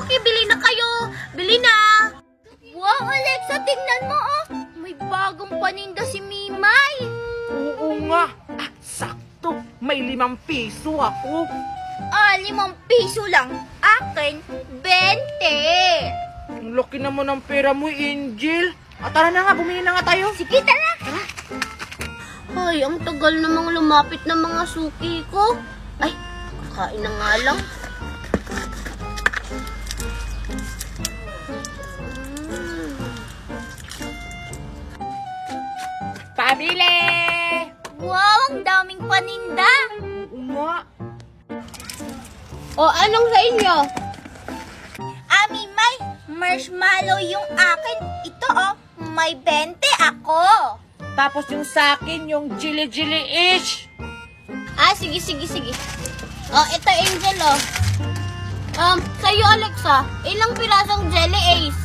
Suki, bili na kayo. Bili na. Wow, Alexa, tingnan mo oh. May bagong paninda si Mimay. Oo nga. Sakto. May 5 piso ako. 5 piso lang. Akin, 20. Ang laki naman ng pera mo, Angel. Tara na nga, bumili na nga tayo. Sige, tara. Ay, ang tagal namang lumapit ng mga suki ko. Ay, kakain na nga lang. Pabili! Wow, ang daming paninda. Oo nga. O, anong sa inyo? Mimay, marshmallow yung akin. Ito oh, may 20 ako. Tapos yung sa akin, yung jili-jili-ish. Sige. Oh, ito Angel oh. Sa'yo Alexa, ilang pirasong jelly ace?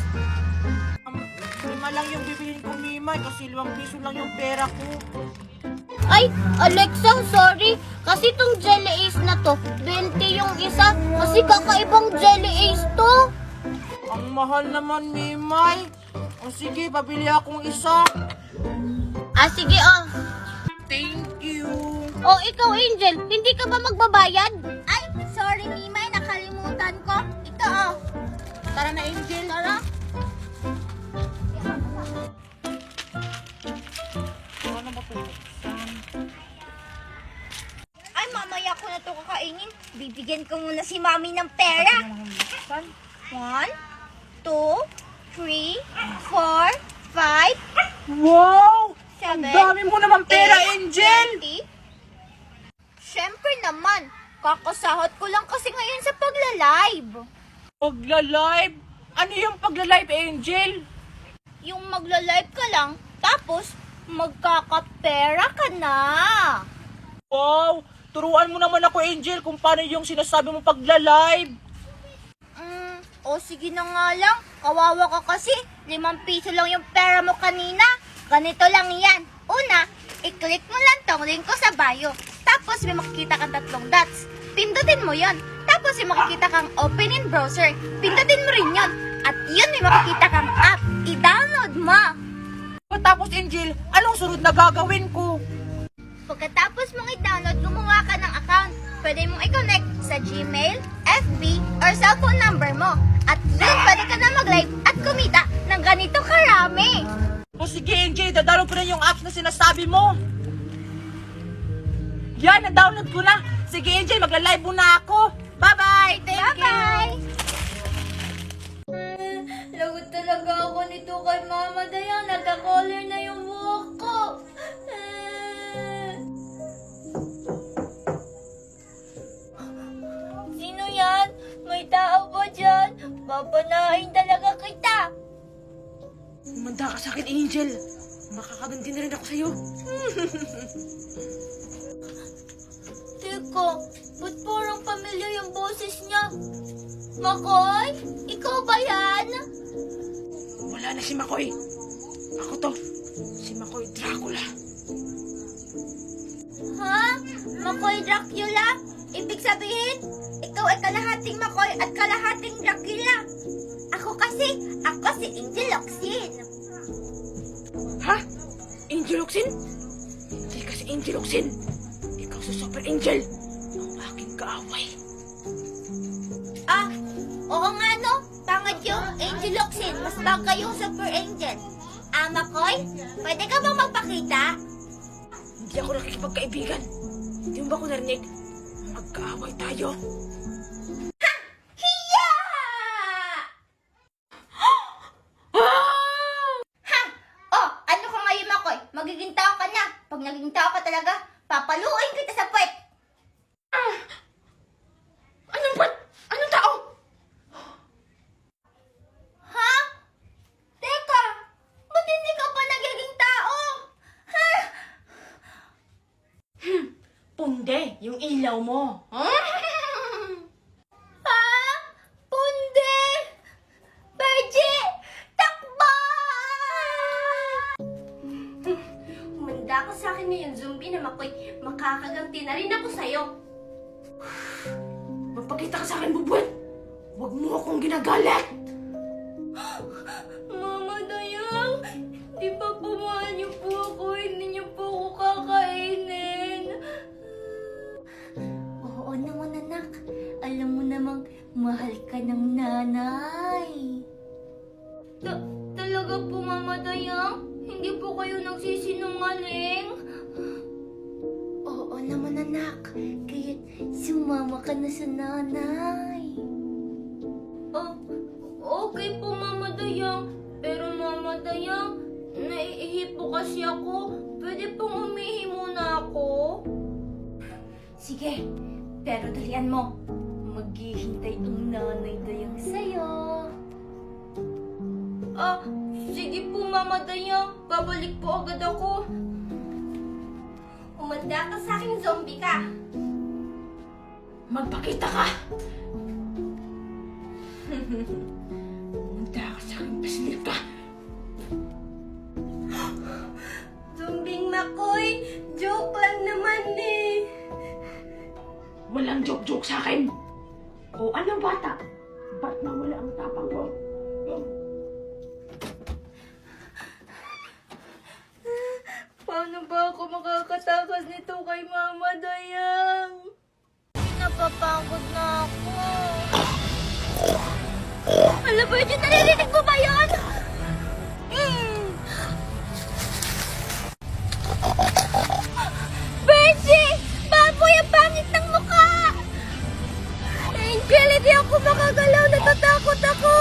5 lang yung bibilin ko, Mimay, kasi 5 piso lang yung pera ko. Ay, Alexa, sorry. Kasi tong jelly ace na to, 20 yung isa. Kasi kakaibang jelly ace to. Ang mahal naman, Mimay. Sige, pabili akong isa. Sige oh. Thank you. Oh, ikaw Angel, hindi ka ba magbabayad? Ay, sorry Mimay, nakalimutan ko. Ito oh. Tara na, Angel. Tara. Ano ba ito? Ay, mamaya ko na to kakainin. Bibigyan ko muna si Mami ng pera. 1, 2, 3, 4, 5, Wow! 7, Ang dami mo naman pera, Angel! 20. Siyempre naman, kakasahod ko lang kasi ngayon sa pagla-live. Pagla-live? Ano yung pagla-live, Angel? Yung magla-live ka lang, tapos magkakapera ka na. Wow! Turuan mo naman ako, Angel, kung paano yung sinasabi mo pagla-live. O sige na nga lang, kawawa ka kasi, 5 piso lang yung pera mo kanina. Ganito lang yan. Una, i-click mo lang tong link ko sa bio. Tapos may makikita kang 3 dots. Pindutin mo yon. Tapos may makikita kang open in browser. Pindutin mo rin yon. At yun may makikita kang app. I-download mo. Tapos, Angel, anong sunod na gagawin ko? Pagkatapos mong i-download, gumawa ka ng account. Pwede mong i-connect sa Gmail, FB, or cellphone number mo. At doon pwede ka na mag-live at kumita ng ganito karami. O sige, Angel, dadalo ko na yung apps na sinasabi mo. Yan, na-download ko na. Sige, Angel, magla-live muna ako. Bye-bye! Thank you! Bye-bye! Lagot talaga ako nito kay Mama Dayan. Nagka-color na yung buhok ko. Sino yan? May tao ba dyan? Papanahin talaga kita. Umanda ka sa akin, Angel. Makakaganti na rin ako sa'yo. Teka, ba't parang pamilya yung boses niya? Makoy? Ikaw ba yan? Wala na si Makoy. Ako to. Si Makoy Dracula. Ha? Makoy Dracula? Ibig sabihin, ikaw ay kalahating Makoy at kalahating Dracula. Ako si Angel Locsin. Ha? Angel Oxin? Hindi ka si Angel Oxin. Ikaw si Super Angel. Ang aking kaaway. Oo nga no, pangad yung Angel Locsin. Mas bagay yung Super Angel. Makoy, pwede ka bang magpakita? Hindi ako nakikipagkaibigan. Hindi mo ba ako narinig? Magkaaway tayo. Hiya! Ano ka ngayon, Makoy? Magiging tao ka na. Pag naging tao ka talaga, papaluin kita sa puwet. Anong ba? Anong tao? Ha? Teka, ba't hindi ka pa nagiging tao? Ha? Punde, yung ilaw mo. Ha? Punde! Berje! Takbo! Humanda ka sa akin ngayon, zombie na Makoy. Makakaganti na rin ako sa'yo. Magpakita ka sa akin, Bubuet. Huwag mo akong ginagalit! Mama Dayang, di ba po mahal niyo po ako? Hindi niyo po ako kakainin. Oo naman anak. Alam mo namang mahal ka ng nanay. Talaga po Mama Dayang? Hindi po kayo nagsisinungaling? Oo naman anak. Kaya sumama ka na sa nanay. Okay po, Mama Dayang. Pero Mama Dayang, naiihi po kasi ako. Pwede pong umihi muna ako? Sige, pero dalian mo. Maghihintay ang nanay Dayang sa'yo. Sige po, Mama Dayang. Babalik po agad ako. Umanda ka sa akin, zombie ka. Magpakita ka! Punta ka sa aking pasilip ka! Zombing Makoy, joke lang naman eh. Walang joke-joke sa akin! O ano bata? Ba't nawala ang tapang ko? Paano ba ako makakatakas nito kay Mama Dayang? Napapagod na ako. Alam ba yun? Naririnig mo ba yun? Benji! Baboy ang pangit ng mukha! Angel, hindi ako makagalaw. Natatakot ako.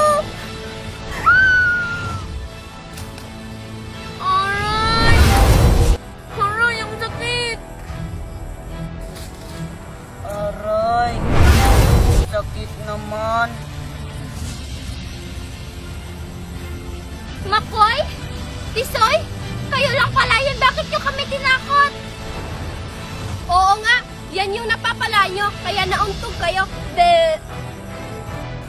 Aray! Aray, ang sakit! Aray, sakit naman. Makoy? Tisoy? Kayo lang pala yun. Bakit nyo kami tinakot? Oo nga. Yan yung napapala nyo. Kaya nauntog kayo.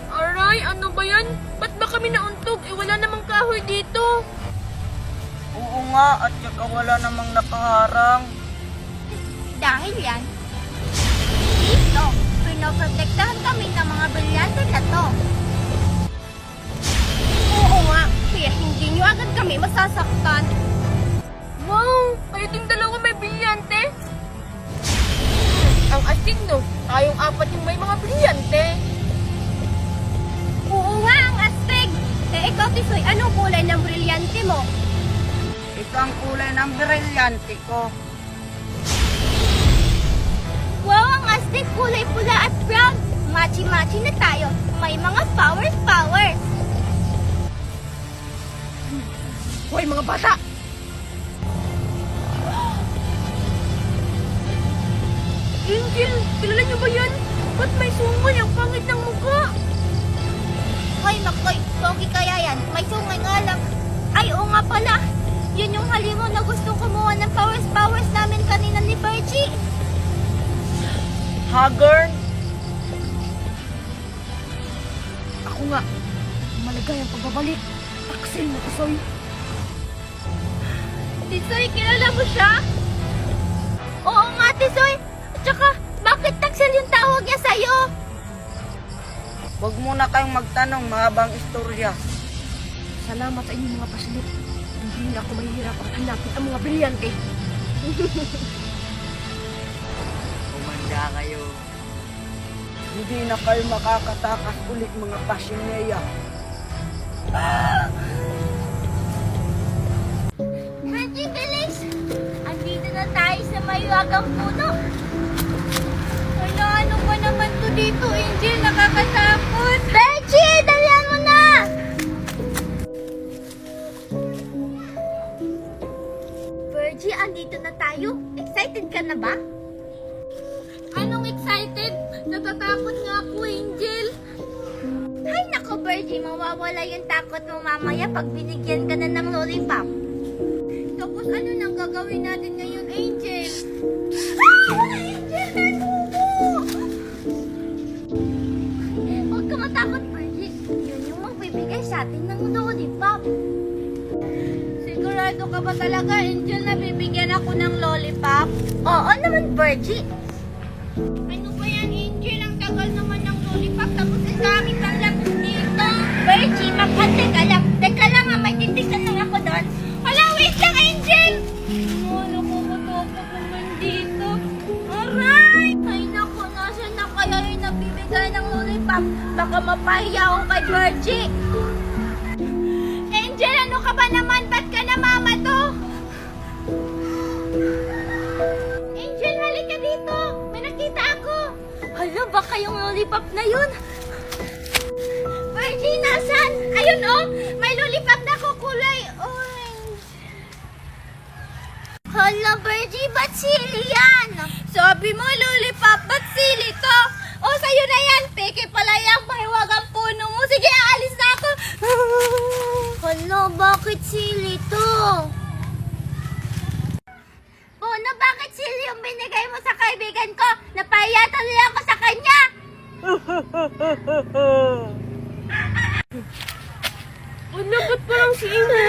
Aray, ano ba yan? Ba't ba kami nauntog? Wala namang kahoy dito. Oo nga, at saka wala namang nakaharang. Dahil yan, dito, pinoprotektahan kami ng mga brilyante na to. Oo nga, kaya hindi nyo agad kami masasaktan. Wow! Kayo ding dalawa may brilyante? Ang astig no, tayong apat yung may mga brilyante. Oo nga, ang astig. Ikaw, Tisoy, anong kulay ng brilyante mo? Ito ang kulay ng brilyante ko. Wow, ang astig, kulay pula at brown. Machi-machi na tayo. May mga powers. Hoy mga bata! Angel, kilala niyo ba yan? Ba't may sungay ang pangit ng mukha? Hoy, Makoy, pogi kaya yan. May sungay nga lang. Ay, oo nga pala. Yun yung halimaw na gustong kumuha ng powers namin kanina ni Bergie. Haggard? Ako nga, malagay ang pagbabalik. Taksil mo, Tisoy. Tisoy, kilala mo siya? Oo nga, Tisoy. Tsaka, bakit Taxel yung tawag niya sa'yo? Huwag muna kayong magtanong, mahabang istorya. Salamat sa inyong mga pasilip. Hindi na ako mahihirap ang hanapin ang mga brilyante. Umanda kayo. Hindi na kayo makakatakas ulit mga Pashineya. Bergie, bilis! Andito na tayo sa maywagang puno. Ano ba naman to dito, Angel? Nakakatakot. Bergie, dalihan mo na! Bergie, andito na tayo. Excited ka na ba? Anong excited? Natatakot nga ako, Angel. Ay, nako, Bergie. Mawawala yung takot mo mamaya pag binigyan ka na ng lollipop. Tapos ano nang gagawin natin ngayon, Angel? Angel, nanubo! Huwag ka matakot, Bergie. Yun yung magbibigay sa atin ng lollipop. Sigurado ka ba talaga, Angel, na bibigyan ako ng lollipop? Oo naman, Bergie. Ano ba yan, Angel? Ang tagal naman ng lollipop. Tapos ang dami pang laman. Baka mapahiya ako kay Virgie. Angel, ano ka ba naman? Ba't ka namamato? Angel, halika dito. May nakita ako. Hala, baka yung lollipop na yun. Virgie, nasan? Ayun oh, may lollipop na ko kulay orange. Hala, Virgie, ba't sili yan? Sabi mo, lollipop, ba't sili to? O, sa'yo na yan. Peke pala yung pahiwagang puno mo. Sige, aalis na ako. Hala, bakit sili to? Puno, bakit sili yung binigay mo sa kaibigan ko? Napahiya tuloy ako sa kanya. Ano, ba't parang si Angel